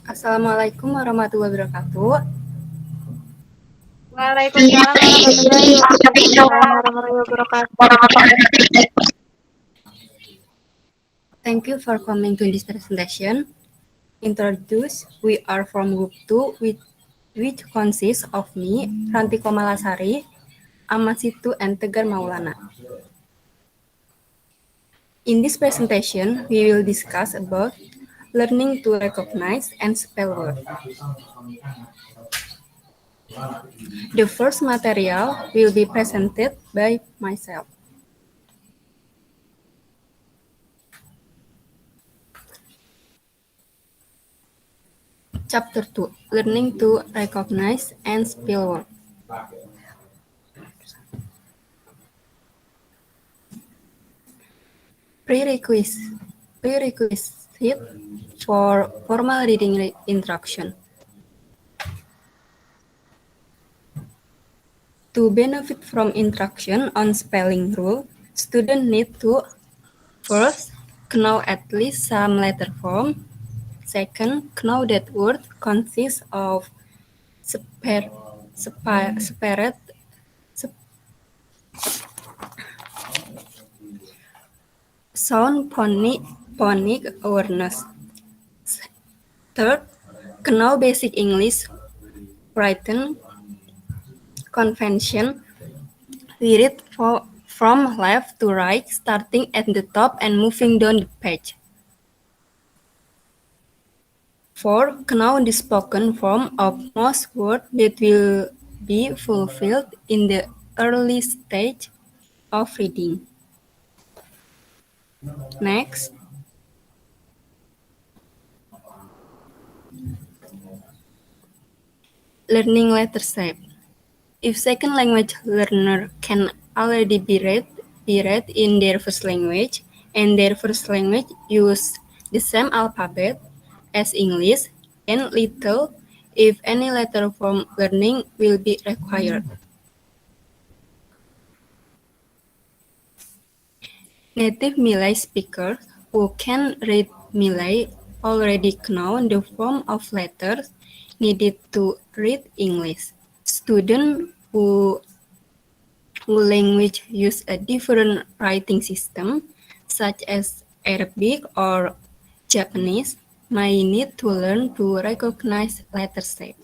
Assalamualaikum warahmatullahi wabarakatuh. Waalaikumsalam warahmatullahi wabarakatuh. Thank you for coming to this presentation. Introduce, we are from Group 2, which consists of me, Ranti Komalasari, Amasitu, and Tegar Maulana. In this presentation, we will discuss about learning to recognize and spell words. The first material will be presented by myself. Chapter 2, Learning to Recognize and Spell Words. Prerequisite for formal reading instruction. To benefit from instruction on spelling rule, students need to first know at least some letter form. Second, know that word consists of separate sound phonic awareness. Third, know basic English written convention. We read from left to right, starting at the top and moving down the page. 4. Know the spoken form of most words that will be fulfilled in the early stage of reading. Next, learning letter shape. If second language learner can already be read in their first language, and their first language use the same alphabet as English, then little, if any letter form learning will be required. Native Malay speakers who can read Malay already know the form of letters needed to read English. Students who language use a different writing system, such as Arabic or Japanese, may need to learn to recognize letter shape.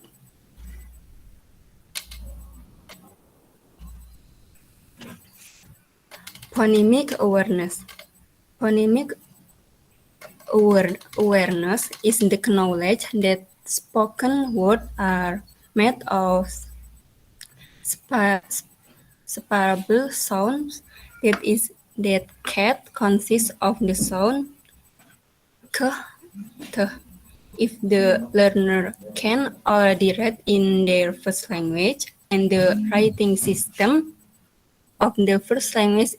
Phonemic awareness. Phonemic awareness is the knowledge that spoken words are made of separable sounds, that cat consists of the sound k, th. If the learner can already read in their first language and the writing system of the first language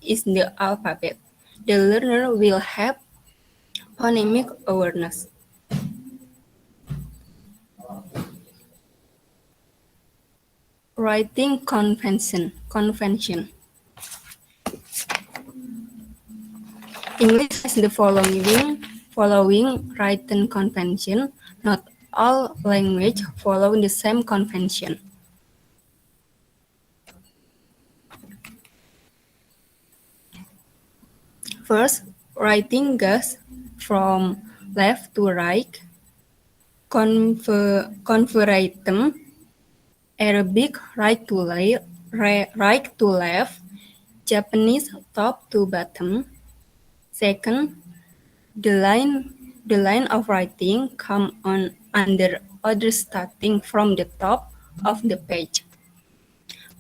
is the alphabet, the learner will have phonemic awareness. Writing convention. English has the following written convention. Not all languages follow the same convention. First, writing goes from left to right. Conversatum. Arabic right to left. Japanese top to bottom. Second, the line of writing come on under order starting from the top of the page.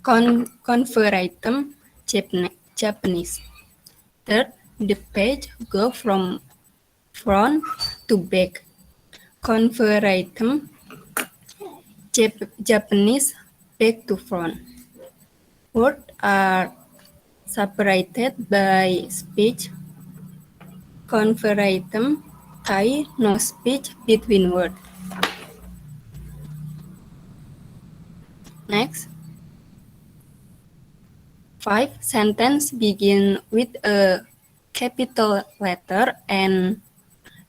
Conversatum Japanese. Third, the page go from front to back. Conversatum Japanese, back to front. Words are separated by speech. Conversatum Thai, no speech between words. Next. 5. Sentence begin with a capital letter and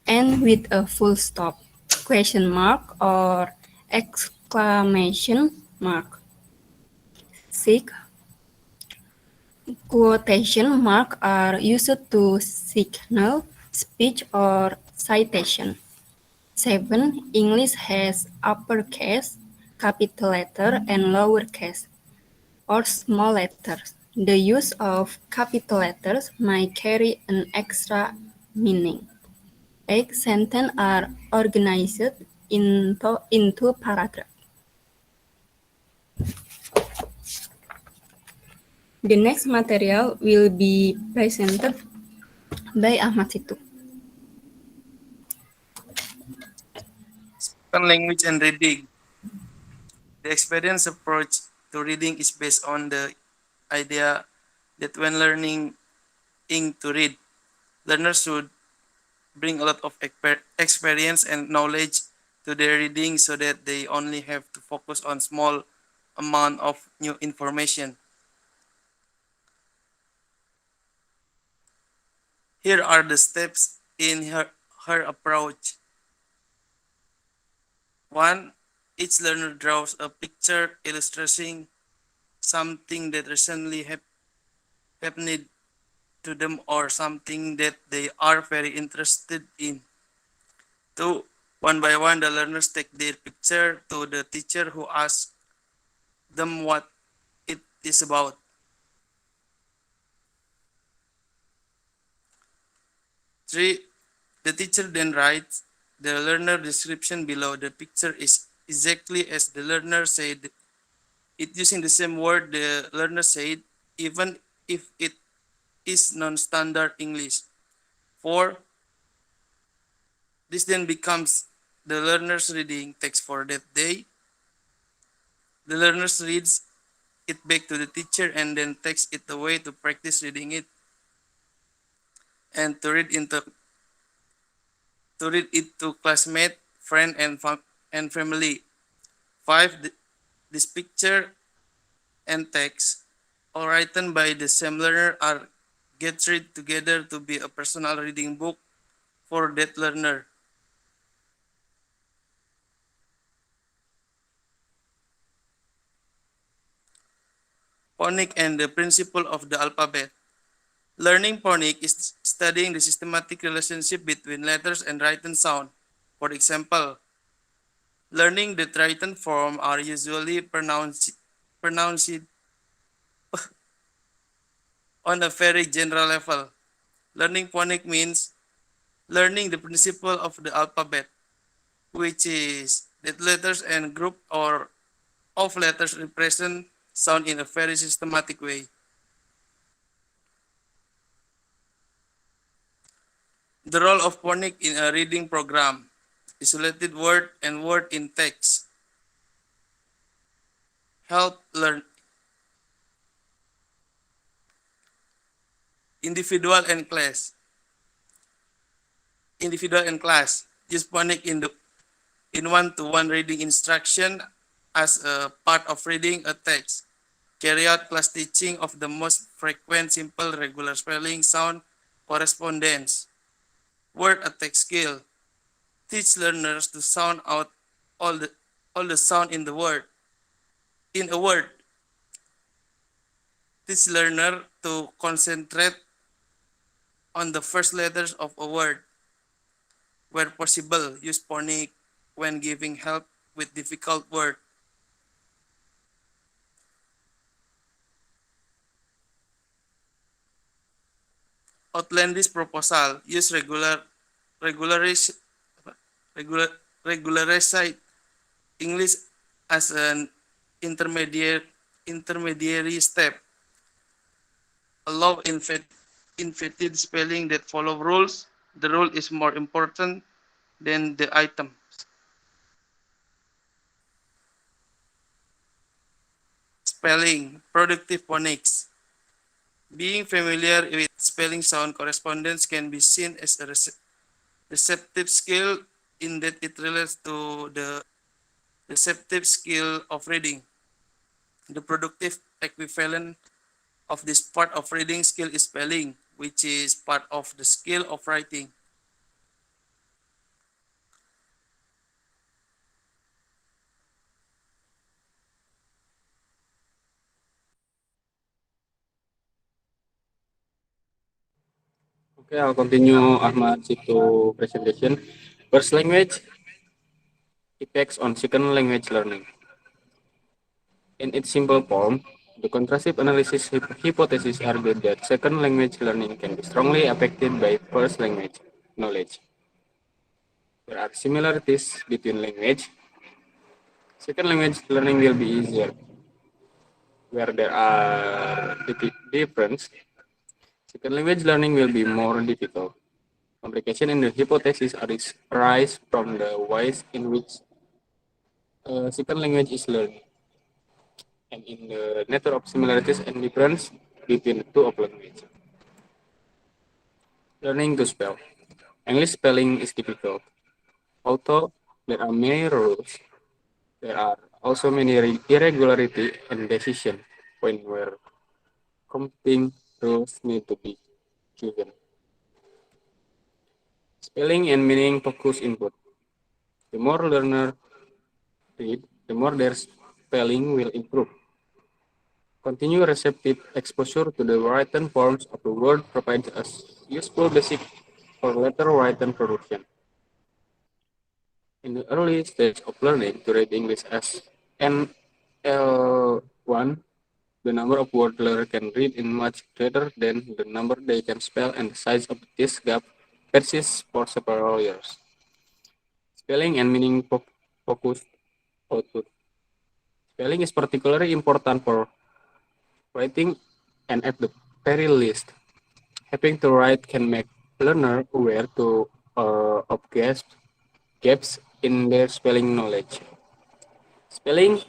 end with a full stop, question mark, or exclamation mark. 6. Quotation marks are used to signal speech or citation. 7. English has uppercase, capital letter, and lowercase or small letters. The use of capital letters might carry an extra meaning. 8. Sentences are organized into paragraphs. The next material will be presented by Ahmad Situ. Spoken language and reading. The experience approach to reading is based on the idea that when learning to read, learners should bring a lot of experience and knowledge to their reading so that they only have to focus on small amount of new information. Here are the steps in her approach. 1. Each learner draws a picture illustrating something that recently happened to them or something that they are very interested in. 2. One by one, the learners take their picture to the teacher who asks them what it is about. 3. The teacher then writes the learner description below the picture is exactly as the learner said it using the same word the learner said, even if it is non-standard English. 4. This then becomes the learner's reading text for that day. The learner reads it back to the teacher and then takes it away to practice reading it and to read it to classmate, friend, and family. 5. This picture and text, all written by the same learner, are gathered together to be a personal reading book for that learner. Phonics and the principle of the alphabet. Learning phonics is studying the systematic relationship between letters and written sound. For example, learning the written form are usually pronounced on a very general level. Learning phonics means learning the principle of the alphabet, which is that letters and group or of letters represent sound in a very systematic way. The role of phonics in a reading program. Isolated word and word in text. Help learn individual and class. Individual and class. Use phonics in one-to-one reading instruction as a part of reading a text. Carry out class teaching of the most frequent simple regular spelling sound correspondence. Word attack skill. Teach learners to sound out all the sound in the word. In a word, teach learner to concentrate on the first letters of a word. Where possible, use phonics when giving help with difficult words. Outlandish proposal. Use regularized regular, regularized English as an intermediary step. Allow invented spelling that follow rules. The rule is more important than the item. Spelling, productive phonics. Being familiar with spelling sound correspondence can be seen as a receptive skill in that it relates to the receptive skill of reading. The productive equivalent of this part of reading skill is spelling, which is part of the skill of writing. Okay, I'll continue Ahmad Situ presentation. First language effects on second language learning. In its simple form, the contrastive analysis hypothesis argued that second language learning can be strongly affected by first language knowledge. There are similarities between language. Second language learning will be easier. Where there are difference, second language learning will be more difficult. Complication in the hypothesis arise from the ways in which second language is learned and in the nature of similarities and difference between the two of language. Learning to spell. English spelling is difficult. Although there are many rules, there are also many irregularity and decision point where competing rules need to be given. Spelling and meaning focus input. The more learner read, the more their spelling will improve. Continue receptive exposure to the written forms of the word provides us useful basic for letter written production. In the early stage of learning to read English as NL1, the number of words learner can read is much greater than the number they can spell, and the size of this gap persists for several years. Spelling and meaning focused output. Spelling is particularly important for writing, and at the very least, having to write can make learner aware of gaps in their spelling knowledge. Spelling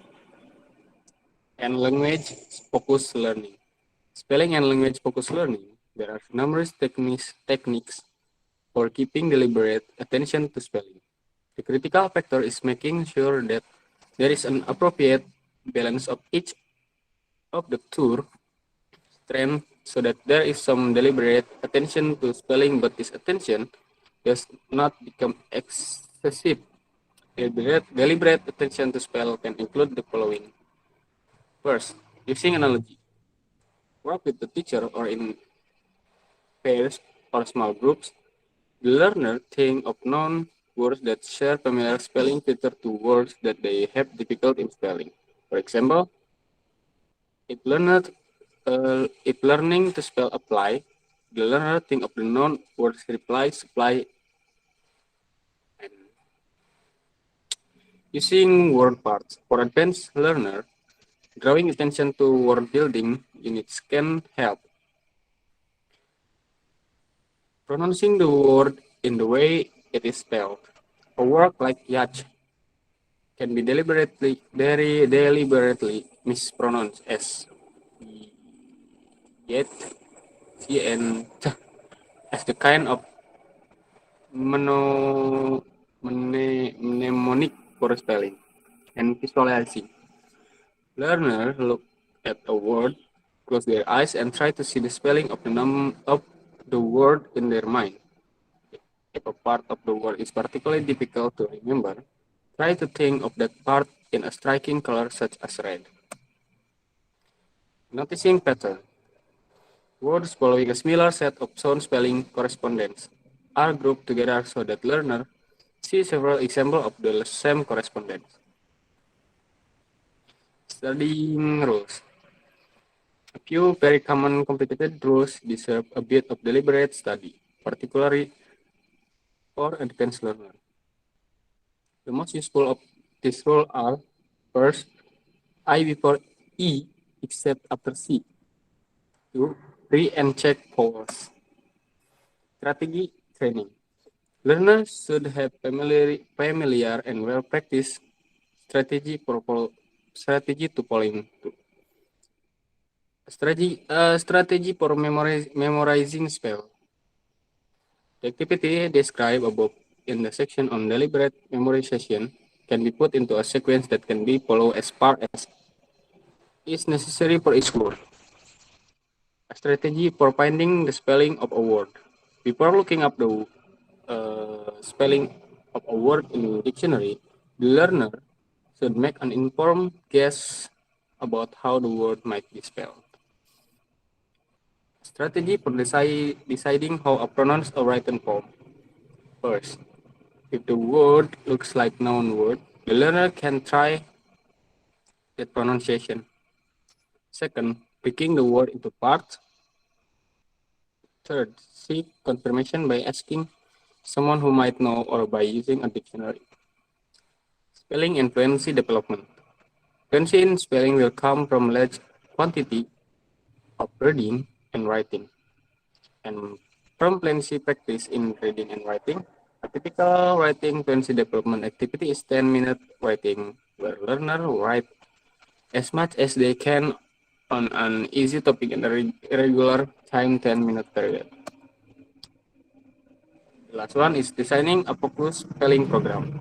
and language focused learning. Spelling and language focused learning. There are numerous techniques for keeping deliberate attention to spelling. The critical factor is making sure that there is an appropriate balance of each of the two strengths so that there is some deliberate attention to spelling, but this attention does not become excessive. Deliberate attention to spell can include the following. First, using analogy. Work with the teacher or in pairs or small groups. The learner think of known words that share familiar spelling feature to words that they have difficulty in spelling. For example, if learning to spell apply, the learner think of the known words reply, supply, and using word parts. For advanced learner, drawing attention to word building units can help. Pronouncing the word in the way it is spelled. A word like yacht can be very deliberately mispronounced as yet, and as the kind of mnemonic for spelling and visualizing. Learners look at a word, close their eyes, and try to see the spelling of the word in their mind. If a part of the word is particularly difficult to remember, try to think of that part in a striking color such as red. Noticing pattern. Words following a similar set of sound spelling correspondence are grouped together so that learner see several examples of the same correspondence. Studying rules. A few very common complicated rules deserve a bit of deliberate study, particularly for advanced learners. The most useful of these rules are first, I before E except after C. 2. Pre and check pause. Strategy training. Learners should have familiar and well-practiced strategy to fall into. Strategy for memorizing spell. The activity described above in the section on deliberate memorization can be put into a sequence that can be followed as far as is necessary for each word. A strategy for finding the spelling of a word. Before looking up the spelling of a word in the dictionary, the learner should make an informed guess about how the word might be spelled. Strategy for deciding how to pronounce a written form. First, if the word looks like noun word, the learner can try that pronunciation. Second, breaking the word into parts. Third, seek confirmation by asking someone who might know or by using a dictionary. Spelling and fluency development. Fluency in spelling will come from large quantity of reading and writing, and from fluency practice in reading and writing. A typical writing fluency development activity is 10-minute writing, where learners write as much as they can on an easy topic in a regular time 10-minute period. The last one is designing a focused spelling program.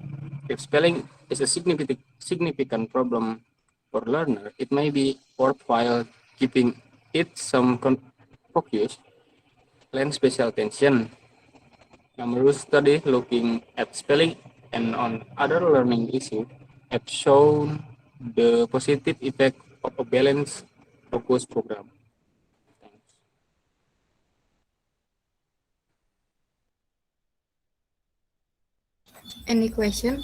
If spelling is a significant problem for learner, it may be worthwhile giving it some focus, plan special attention. Numerous studies looking at spelling and on other learning issues have shown the positive effect of a balanced focus program. Thanks. Any question?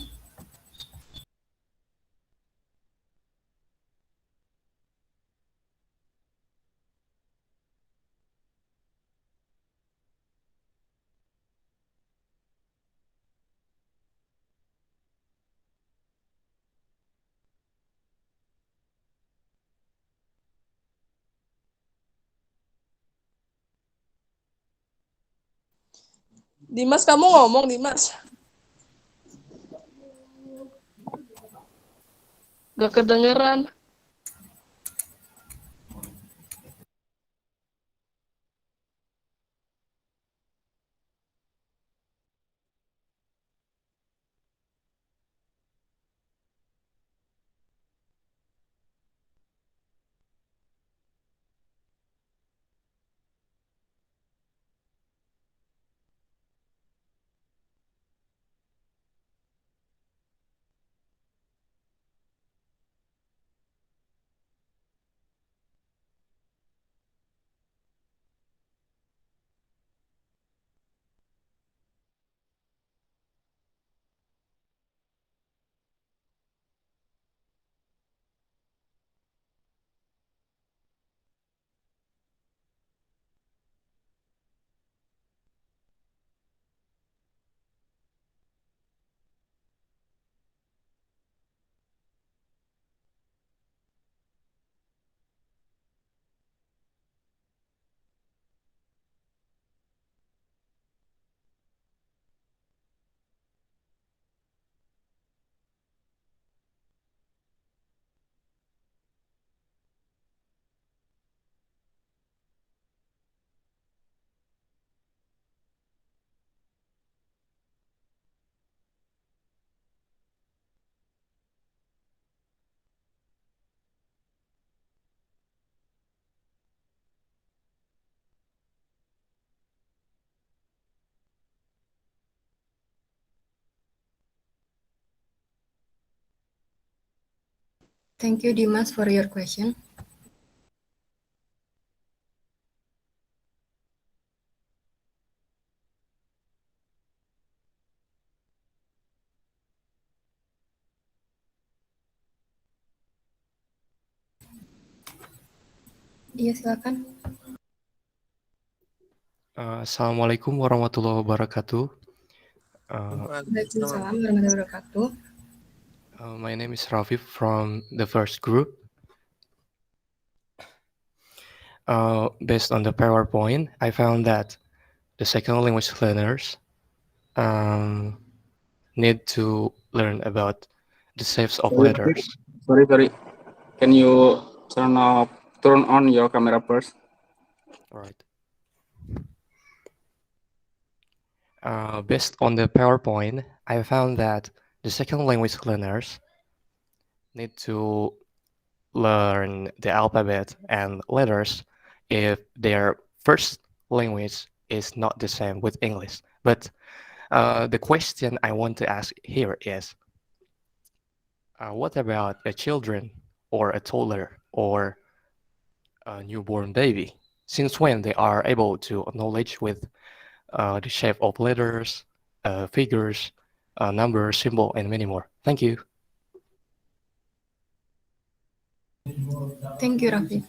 Dimas, kamu ngomong, Dimas. Gak kedengeran. Thank you, Dimas, for your question. Iya, silakan. Assalamualaikum warahmatullahi wabarakatuh. Waalaikumsalam warahmatullahi wabarakatuh. My name is Rafif from the first group. Based on the PowerPoint, I found that the second language learners need to learn about the shapes of letters. Sorry. Can you turn on your camera first? All right. Based on the PowerPoint, I found that the second language learners need to learn the alphabet and letters if their first language is not the same with English. But the question I want to ask here is, what about a children or a toddler or a newborn baby? since when they are able to acknowledge with the shape of letters, figures, numbers, symbol, and many more. Thank you. Thank you, Raffi.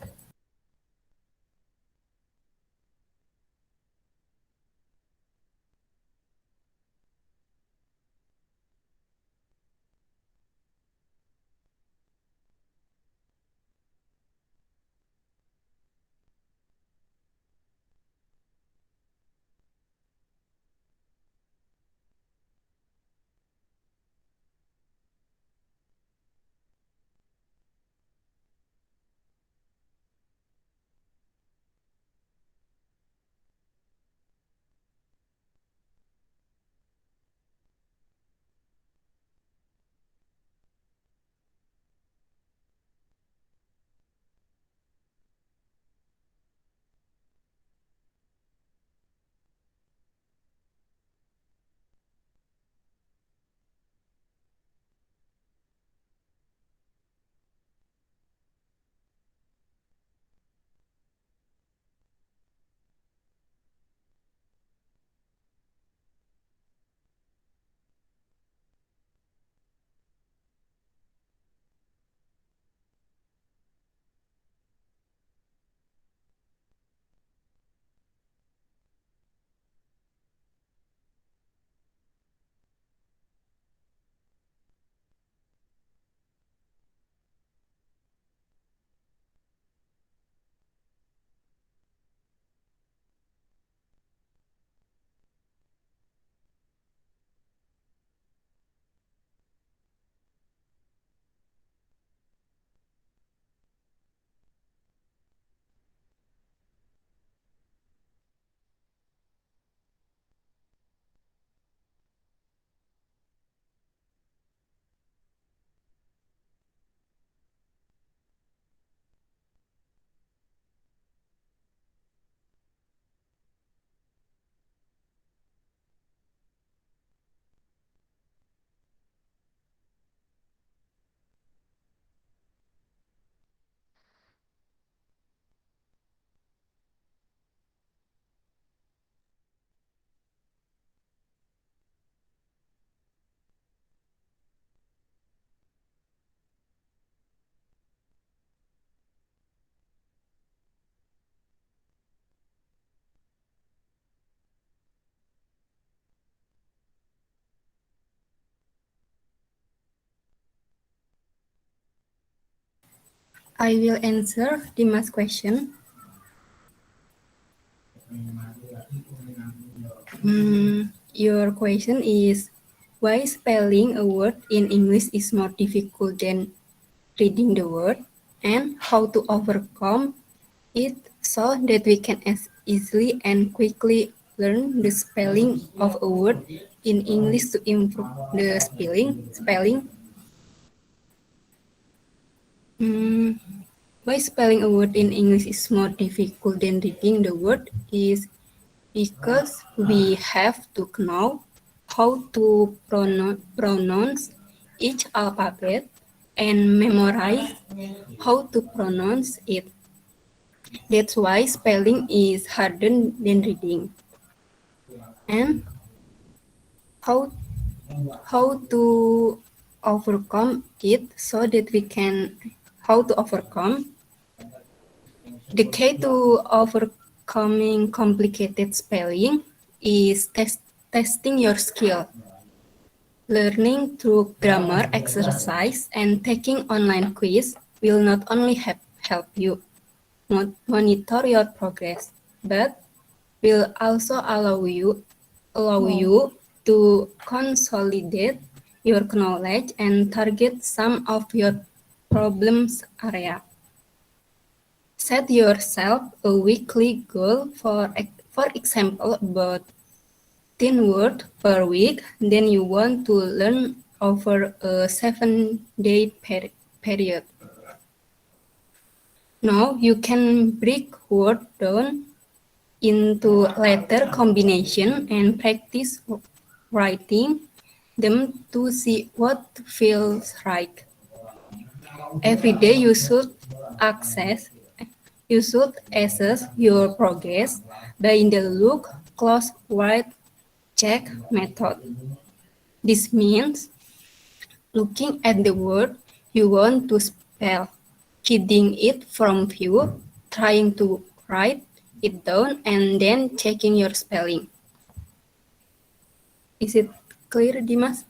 I will answer Dimas' question. Your question is why spelling a word in English is more difficult than reading the word and how to overcome it so that we can as easily and quickly learn the spelling of a word in English to improve the spelling. Why spelling a word in English is more difficult than reading the word is because we have to know how to pronounce each alphabet and memorize how to pronounce it. That's why spelling is harder than reading. And how to overcome it so that we can how to overcome the key to overcoming complicated spelling is testing your skill. Learning through grammar exercise and taking online quiz will not only help you monitor your progress, but will also allow you to consolidate your knowledge and target some of your problems area. Set yourself a weekly goal for example about 10 words per week, then you want to learn over a 7-day period. Now you can break words down into letter combination and practice writing them to see what feels right. Every day you should access You should assess your progress by the look close word check method. This means looking at the word you want to spell, hiding it from view, trying to write it down, and then checking your spelling. Is it clear, Dimas?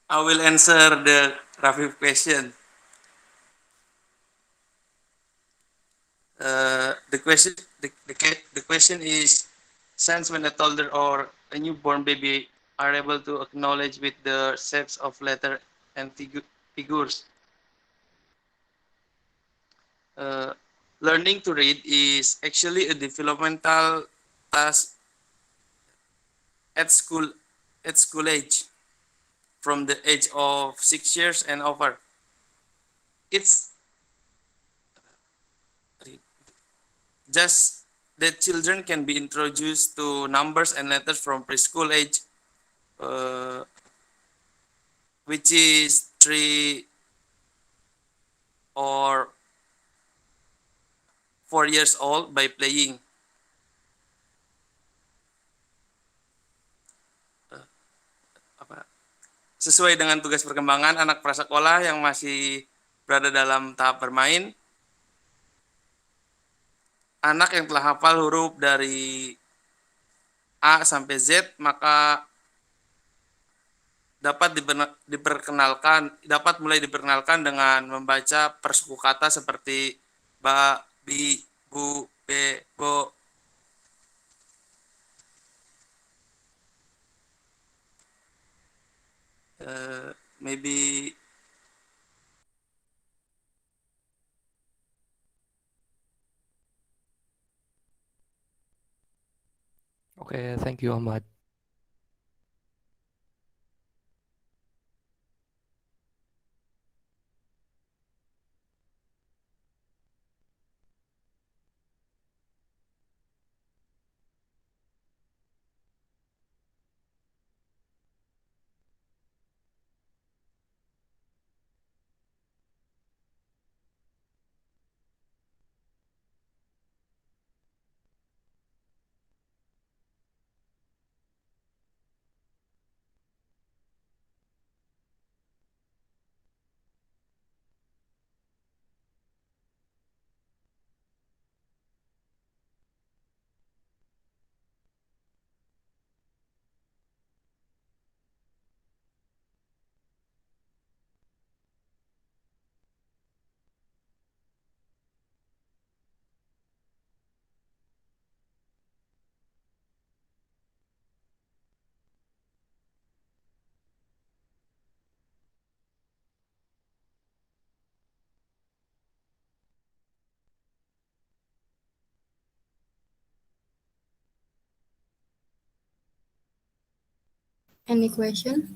I will answer the Rafi question. The question is, since when a toddler or a newborn baby are able to acknowledge with the shapes of letter and figures, uh, learning to read is actually a developmental task at school age, from the age of 6 years and over. It's just that children can be introduced to numbers and letters from preschool age, uh, which is 3 or 4 years old, by playing. Apa, sesuai dengan tugas perkembangan anak prasekolah yang masih berada dalam tahap bermain, anak yang telah hafal huruf dari A sampai Z, maka dapat mulai diperkenalkan dengan membaca persuku kata seperti ba, bi, bu, be, bo. Maybe Okay, thank you, Ahmad. Any question?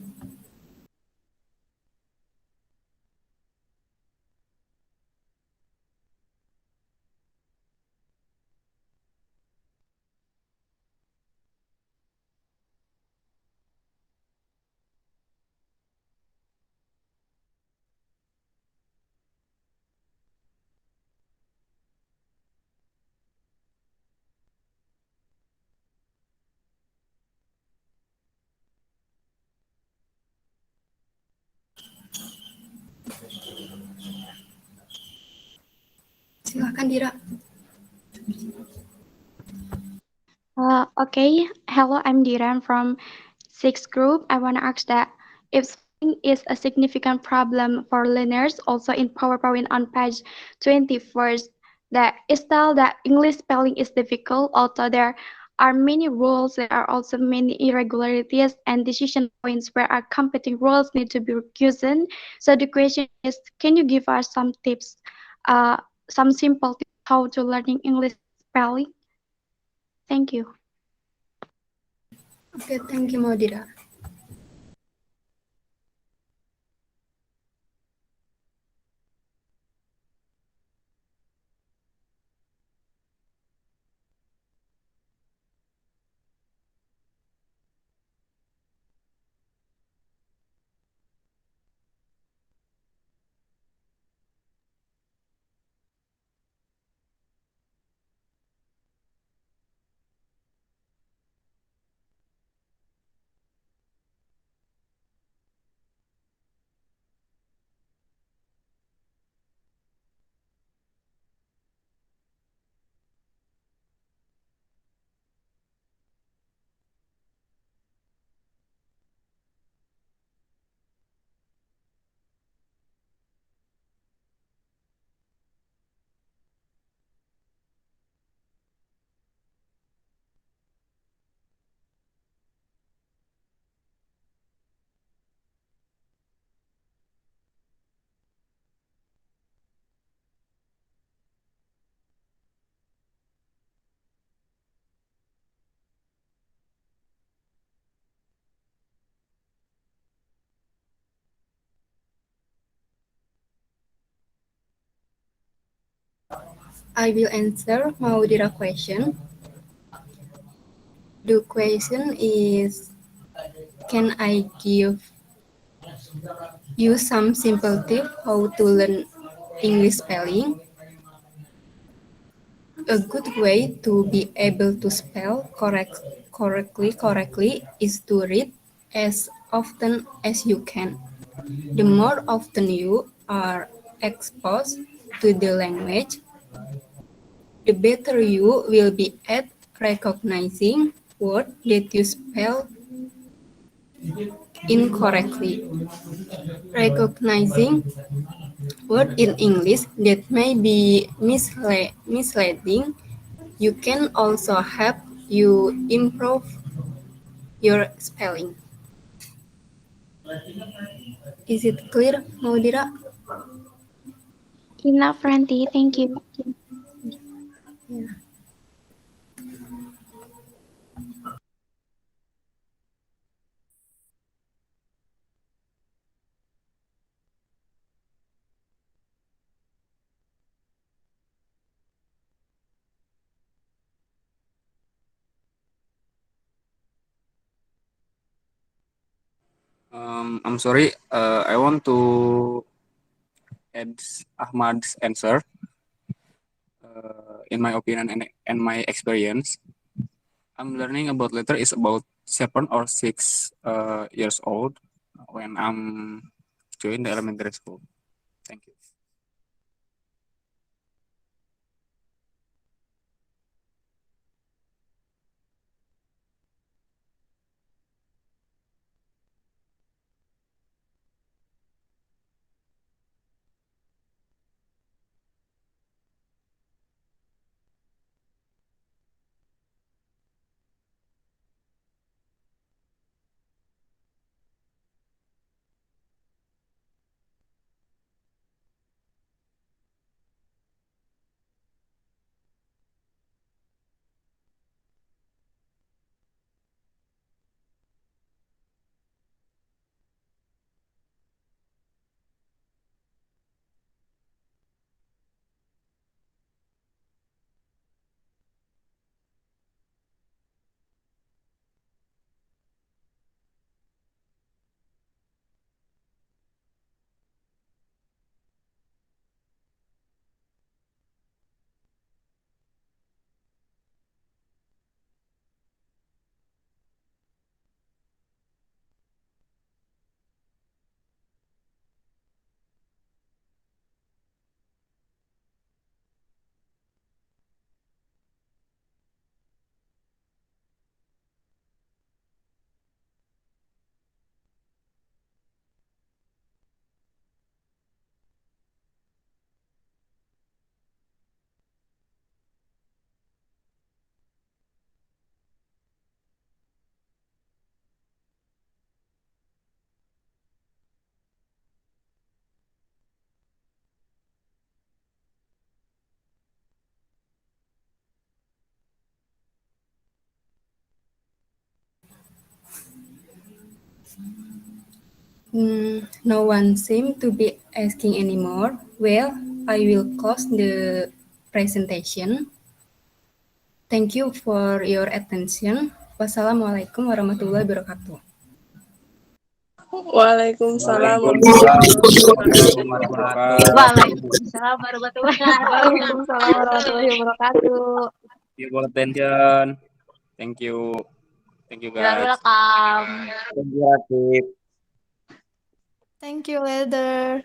Silakan Dira. Okay, hello, I'm Diran from sixth group. I want to ask that if spelling is a significant problem for learners, also in PowerPoint on page 21st, that is tell that English spelling is difficult, although there are many rules, there are also many irregularities and decision points where our competing rules need to be chosen. So the question is, can you give us some tips, some simple tips how to learning English spelling? Thank you. Okay, thank you, Modira. I will answer Maudira question. The question is, can I give you some simple tips how to learn English spelling? A good way to be able to spell correctly is to read as often as you can. The more often you are exposed to the language, the better you will be at recognizing words that you spell incorrectly. Recognizing words in English that may be misleading, you can also help you improve your spelling. Is it clear, Maudira? Enough, Randy. Thank you. Yeah. I'm sorry. I want to add Ahmad's answer. In my opinion and my experience, I'm learning about letter is about 7 or 6 years old when I'm join the elementary school. Thank you. No one seems to be asking anymore. Well, I will close the presentation. Thank you for your attention. Wassalamualaikum warahmatullahi wabarakatuh. Waalaikumsalam Waalaikumsalam warahmatullahi warahmatullahi wabarakatuh. wabarakatuh. Waalaikumsalam warahmatullahi Waalaikumsalam warahmatullahi wabarakatuh. Thank you for attention. Thank you. Thank you You're guys. welcome. Thank you, Ratib. Thank you, Leather.